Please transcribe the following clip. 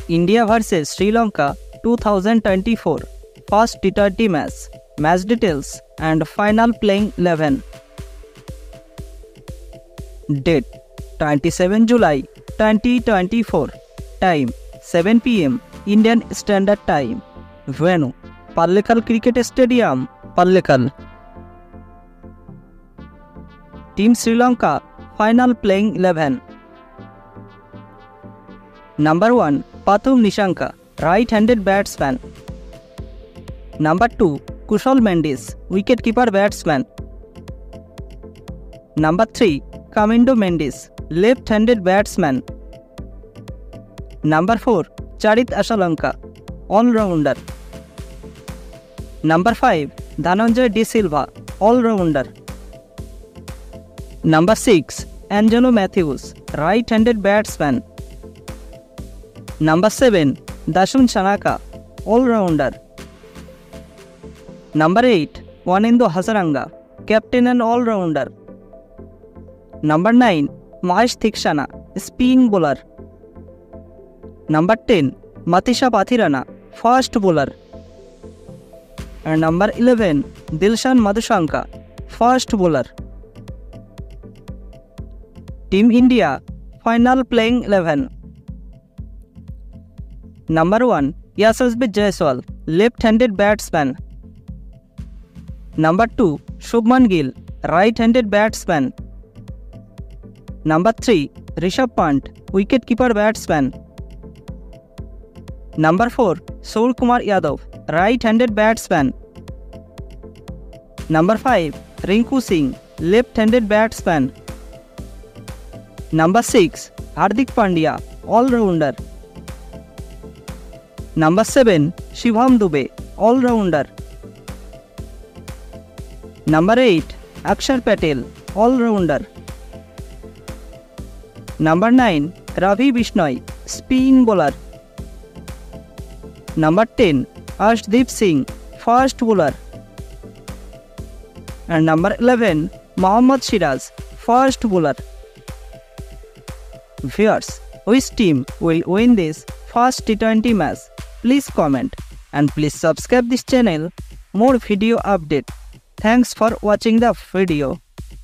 India vs Sri Lanka 2024 First T20 match. Match details and final playing 11. Date 27 July 2024. Time 7 p.m. Indian Standard Time. Venue Pallekal Cricket Stadium, Pallekal. Team Sri Lanka final playing 11. Number 1 Pathum Nissanka, right-handed batsman. Number 2 Kushal Mendis, wicket-keeper batsman. Number 3 Kamindo Mendis, left-handed batsman. Number 4 Charit Asalanka, all-rounder. Number 5 Dhananjay De Silva, all-rounder. Number 6 Angelo Matthews, right-handed batsman. Number 7 Dashun Shanaka, all-rounder. Number 8 Wanindu Hazaranga, captain and all-rounder. Number 9 Mahesh Theekshana, spin bowler. Number 10 Matisha Pathirana, fast bowler. And number 11 Dilshan Madushanka, fast bowler. Team India final playing 11. Number 1 Yashasvi Jaiswal, left-handed batsman. Number 2 Shubman Gill, right-handed batsman. Number 3 Rishabh Pant, wicket-keeper batsman. Number 4 Soul Kumar Yadav, right-handed batsman. Number 5 Rinku Singh, left-handed batsman. Number 6 Hardik Pandya, all-rounder. Number 7 Shivam Dube, all-rounder. Number 8 Akshar Patel, all-rounder. Number 9 Ravi Bishnoi, spin bowler. Number 10 Arshdeep Singh, fast bowler. And number 11 Mohammad Siraj, fast bowler. Viewers, which team will win this first T20 match? Please comment and please subscribe this channel. More video update. Thanks for watching the video.